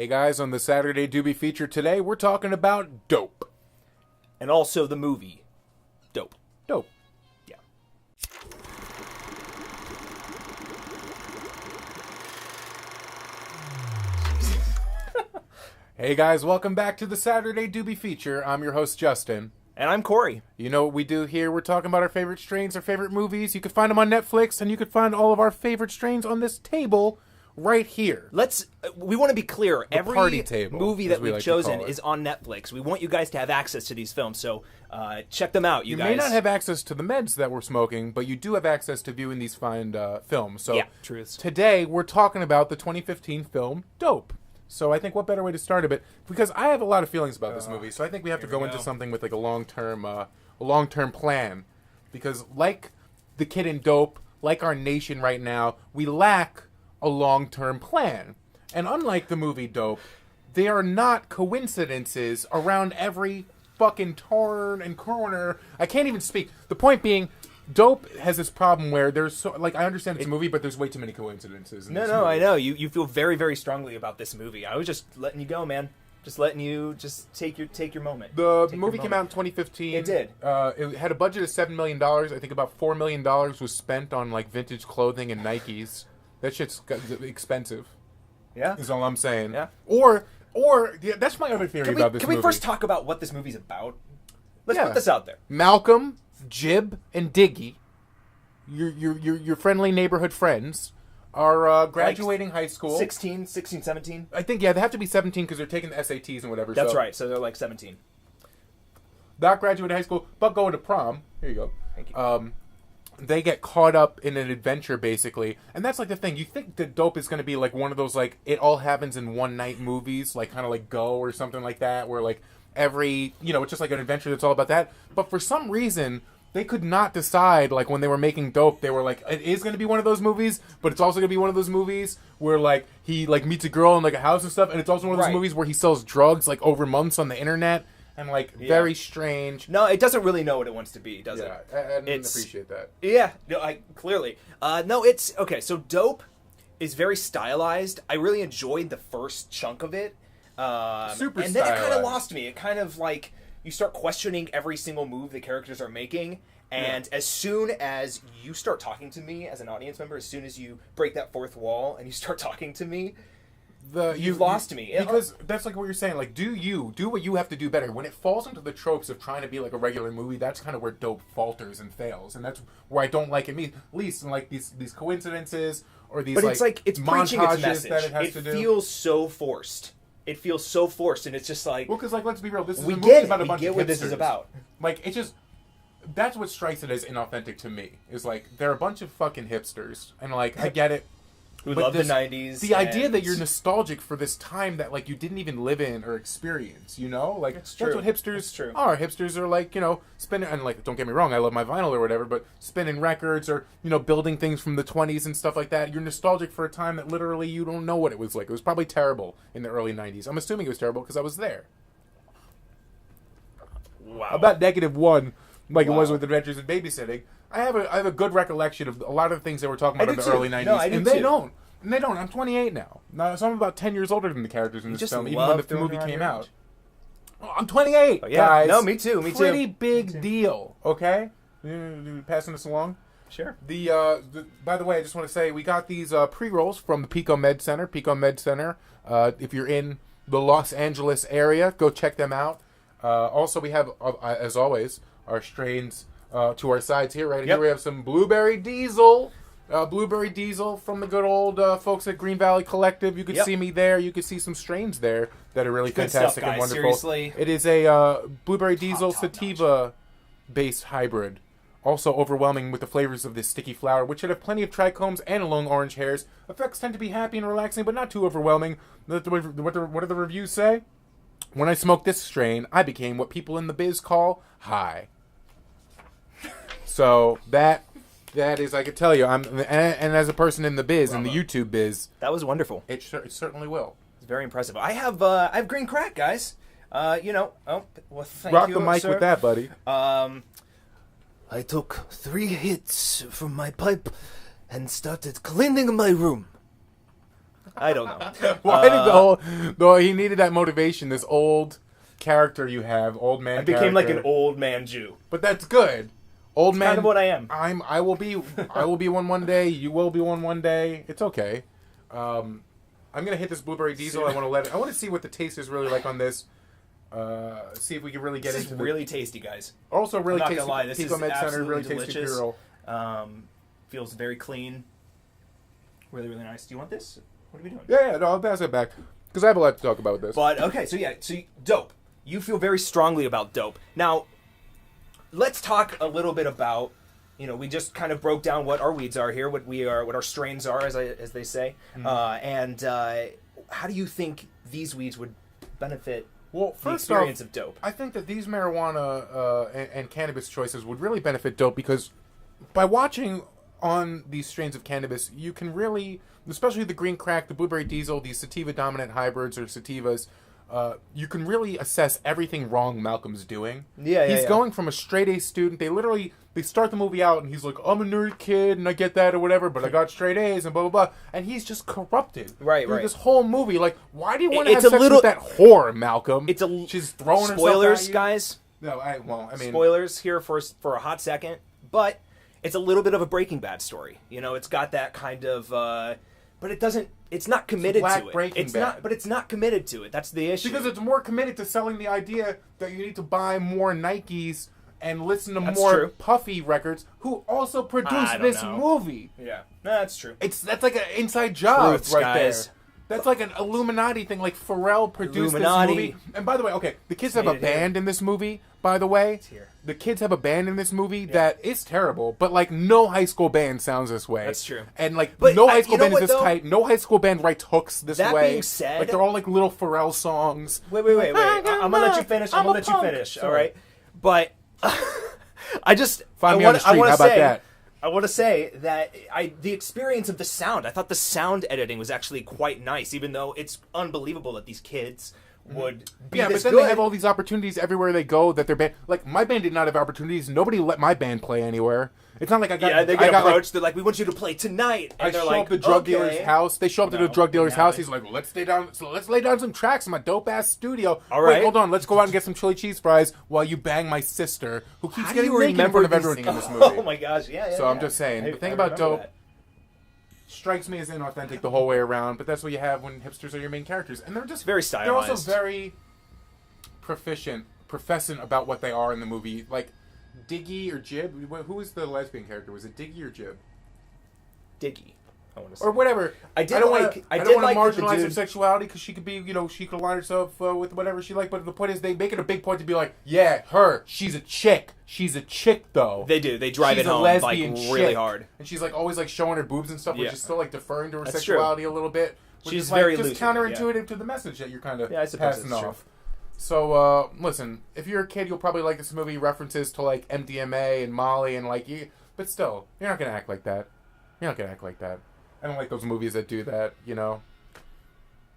Hey guys, on the Saturday Doobie Feature today, we're talking about Dope. And also the movie, Dope. Dope. Yeah. Hey guys, welcome back to the Saturday Doobie Feature. I'm your host, Justin. And I'm Cory. You know what we do here? We're talking about our favorite strains, our favorite movies. You can find them on Netflix, and you can find all of our favorite strains on this table right here. We want to be clear. Every party table, movie as that we we've like to chosen call it. is on Netflix. We want you guys to have access to these films, so check them out, you guys. You may not have access to the meds that we're smoking, but you do have access to viewing these fine films. So yeah, truths. Today, we're talking about the 2015 film Dope. So I think what better way to start a bit, because I have a lot of feelings about this movie, so I think we have to go into something with like a long-term plan. Because like the kid in Dope, like our nation right now, we lack a long-term plan. And unlike the movie Dope, they are not coincidences around every fucking turn and corner. I can't even speak. The point being, Dope has this problem where there's so, like, I understand it's a movie, but there's way too many coincidences in this movie. I know. You feel very, very strongly about this movie. I was just letting you go, man. Just letting you take your moment. The movie came out in 2015. It did. It had a budget of $7 million. I think about $4 million was spent on like vintage clothing and Nikes. That shit's expensive. Yeah. Is all I'm saying. Yeah. Or yeah, that's my other theory about this movie. Can we first talk about what this movie's about? Let's Yeah. put this out there. Malcolm, Jib, and Diggy, your friendly neighborhood friends, are graduating high school. 16, 17? I think, yeah, they have to be 17 because they're taking the SATs and whatever. That's right, so they're like 17. Not graduating high school, but going to prom. Here you go. Thank you. They get caught up in an adventure, basically. And that's like the thing. You think that Dope is going to be like one of those, like, it all happens in one night movies, like kind of like Go or something like that, where like every, it's just like an adventure that's all about that. But for some reason, they could not decide, like, when they were making Dope, they were like, it is going to be one of those movies, but it's also going to be one of those movies where, like, he, like, meets a girl in, like, a house and stuff, and it's also one of those movies where he sells drugs, like, over months on the internet, and, like, very strange. No, it doesn't really know what it wants to be, does it? Yeah, I didn't appreciate that. Yeah, no, clearly. No, it's, okay, so Dope is very stylized. I really enjoyed the first chunk of it. Super and then it kind stylized. of lost me. It kind of, like, you start questioning every single move the characters are making, and as soon as you start talking to me as an audience member, as soon as you break that fourth wall and you start talking to me, you've lost me. Because that's like what you're saying. Like, do what you have to do better. When it falls into the tropes of trying to be like a regular movie, that's kind of where Dope falters and fails, and that's where I don't like it. At least in like these coincidences or these, but like, it's like it's preaching its message. That it has to do. Feels so forced. It feels so forced, and it's just like, well, because like let's be real, this is we a movie get about it. a bunch We get of what hipsters. this is about. Like, it's just that's what strikes it as inauthentic to me. Is like they're a bunch of fucking hipsters, and like I get it. Who But love the 90s. The idea that you're nostalgic for this time that, like, you didn't even live in or experience, Like, That's that's true. what hipsters That's true. are. Hipsters are, like, spinning, and, like, don't get me wrong, I love my vinyl or whatever, but spinning records or, building things from the 20s and stuff like that. You're nostalgic for a time that literally you don't know what it was like. It was probably terrible in the early 90s. I'm assuming it was terrible because I was there. Wow. About -1, like it was with Adventures in Babysitting. I have a good recollection of a lot of the things they were talking about in the early 90s. No, I do and they too. don't. And they don't. I'm 28 now. So I'm about 10 years older than the characters in this just film, even love when the throwing movie around came your out. age. Oh, I'm 28, yeah. guys. No, me too, me too. Pretty big deal, okay? You passing this along? Sure. By the way, I just want to say we got these pre-rolls from the Pico Med Center. Pico Med Center. If you're in the Los Angeles area, go check them out. Also, we have, as always, our strains to our sides here. Right here we have some Blueberry Diesel. Blueberry Diesel from the good old folks at Green Valley Collective. You could see me there. You could see some strains there that are really Good fantastic stuff, guys. and wonderful. Seriously. It is a Blueberry Diesel sativa-based hybrid. Also overwhelming with the flavors of this sticky flower, which should have plenty of trichomes and long orange hairs. Effects tend to be happy and relaxing, but not too overwhelming. What do the reviews say? When I smoked this strain, I became what people in the biz call high. So that is, I could tell you, and as a person in the biz, in the YouTube biz, That was wonderful. it certainly will. It's very impressive. I have green crack, guys. Thank Rock you, the mic sir. with that, buddy. I took 3 hits from my pipe and started cleaning my room. I don't know. Why did though he needed that motivation? This old character you have, old man. I became like an old man Jew. But that's good. Old man. Kind of what I am. I will be one day. You will be one day. It's okay. I'm gonna hit this blueberry diesel. I want to see what the taste is really like on this. See if we can really get into This is really tasty, guys. Also really tasty. I'm not gonna lie, this Pico is Med Center, absolutely really delicious. tasty girl. Feels very clean. Really, really nice. Do you want this? What are we doing? Yeah, no, I'll pass it back because I have a lot to talk about with this. But okay, so dope. You feel very strongly about dope. Now, let's talk a little bit about. We just kind of broke down what our weeds are here, what our strains are, as they say, and how do you think these weeds would benefit the experience of dope? I think that these marijuana and cannabis choices would really benefit dope because by watching on these strains of cannabis, you can really, especially the green crack, the blueberry diesel, these sativa dominant hybrids or sativas, you can really assess everything wrong Malcolm's doing. He's going from a straight A student. They start the movie out and he's like, I'm a nerd kid and I get that or whatever, but I got straight A's and blah, blah, blah. And he's just corrupted. Right. This whole movie, like, why do you want to have sex with that whore, Malcolm? She's throwing spoilers, herself at you. guys. No, I mean... Spoilers here for a hot second, but it's a little bit of a Breaking Bad story. It's got that kind of... but it's not committed to it. It's not committed to it. That's the issue. Because it's more committed to selling the idea that you need to buy more Nikes and listen to more Puffy records, who also produced this movie. Yeah, that's true. That's like an inside job right guys. there. That's like an Illuminati thing. Like Pharrell produced this movie. And by the way, okay, the kids have a band in this movie. By the way, the kids have a band in this movie that is terrible, but like no high school band sounds this way. That's true. And like no high school band is this tight. No high school band writes hooks this way. That being said, like they're all like little Pharrell songs. Wait. I'm gonna let you finish. All right, but I just find me on the street. How about that? I want to say that the experience of the sound. I thought the sound editing was actually quite nice, even though it's unbelievable that these kids would be this but then good. They have all these opportunities everywhere they go that their band... Like, my band did not have opportunities. Nobody let my band play anywhere. It's not like I got... Yeah, they get approached. They're like, we want you to play tonight. And they're like, up to the drug dealer's house. They show up to the drug dealer's house. He's like, well, let's lay down some tracks in my dope-ass studio. All right. Wait, hold on. Let's go out and get some chili cheese fries while you bang my sister, who keeps getting naked in front of everyone in this movie. Oh, my gosh. Yeah. So I'm just saying. The thing about dope... strikes me as inauthentic the whole way around, but that's what you have when hipsters are your main characters. And they're just... very stylized. They're also very... professant about what they are in the movie. Like Diggy or Jib. Who was the lesbian character? Was it Diggy or Jib? Diggy, I want to say. Or whatever. I don't want to marginalize her sexuality because she could be, she could align herself with whatever she likes. But the point is, they make it a big point to be like, yeah, her. She's a chick. She's a chick, though. They do. They drive it home like really hard. And she's like always like showing her boobs and stuff, which is still like deferring to her That's sexuality true. a little bit. Which She's is very just lucid, counterintuitive to the message that you're kind of passing off. True. So, listen, if you're a kid, you'll probably like this movie. References to, like, MDMA and Molly and, like, but still, you're not going to act like that. You're not going to act like that. I don't like those movies that do that,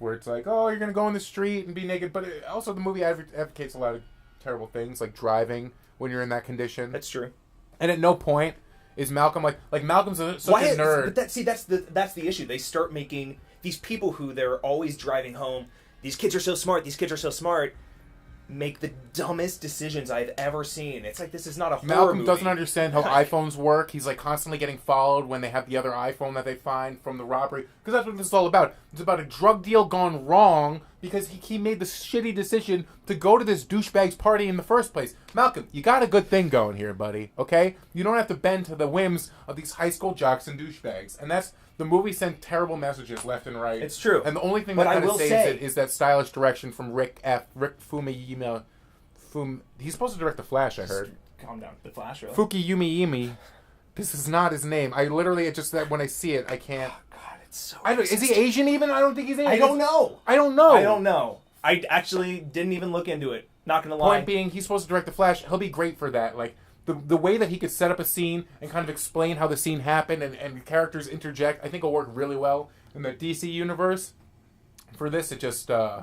where it's like, oh, you're going to go in the street and be naked. But also the movie advocates a lot of terrible things, like driving when you're in that condition. That's true. And at no point is Malcolm, like Malcolm's such a nerd. But that's the issue. They start making these people who they're always driving home, these kids are so smart, make the dumbest decisions I've ever seen. It's like, this is not a horror Malcolm movie. doesn't understand how iPhones work. He's like constantly getting followed when they have the other iPhone that they find from the robbery. Because that's what this is all about. It's about a drug deal gone wrong because he made the shitty decision to go to this douchebag's party in the first place. Malcolm, you got a good thing going here, buddy. Okay? You don't have to bend to the whims of these high school jocks and douchebags. And that's... The movie sent terrible messages left and right. It's true. And the only thing that kind of saves it is that stylish direction from Rick Famuyiwa. He's supposed to direct The Flash, I heard. Calm down. The Flash, really? Fukuyumi. This is not his name. I literally, it's just that when I see it, I can't... Oh, God, it's so... Is he Asian even? I don't think he's Asian. I don't know. I don't know. I actually didn't even look into it. Not gonna lie. Point being, he's supposed to direct The Flash. He'll be great for that. Like... The way that he could set up a scene and kind of explain how the scene happened and characters interject, I think will work really well in the DC universe. For this, it just, I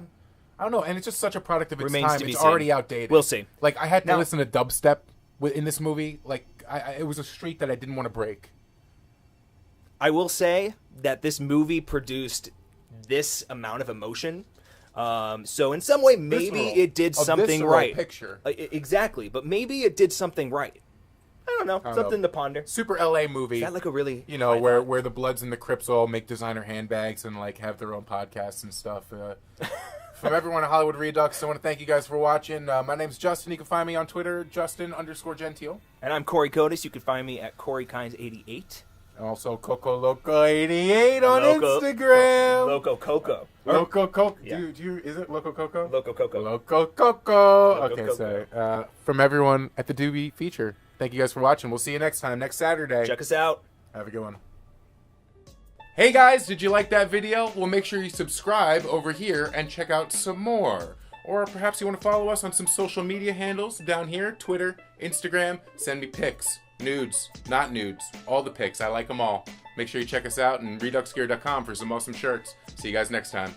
don't know, and it's just such a product of its time. It's already outdated. We'll see. Like, I had to listen to dubstep in this movie. Like, it was a streak that I didn't want to break. I will say that this movie produced this amount of emotion. So in some way, maybe it did something right. Picture. Exactly, but maybe it did something right. I don't know. Something to ponder. Super LA movie. Is that like a really where the Bloods and the Crips all make designer handbags and like have their own podcasts and stuff. From everyone at Hollywood Redux, I want to thank you guys for watching. My name's Justin. You can find me on Twitter, Justin_Gentile. And I'm Cory Kotas. You can find me at CoryKines88. And also Coco Loco 88 on Instagram. Loco Coco. Loco Coco. Yeah. Is it Loco Coco? Loco Coco. Loco Coco. Okay, so from everyone at the Doobie Feature, thank you guys for watching. We'll see you next time, next Saturday. Check us out. Have a good one. Hey guys, did you like that video? Well, make sure you subscribe over here and check out some more. Or perhaps you want to follow us on some social media handles down here, Twitter, Instagram. Send me pics, nudes, not nudes, all the pics. I like them all. Make sure you check us out and reduxgear.com for some awesome shirts. See you guys next time.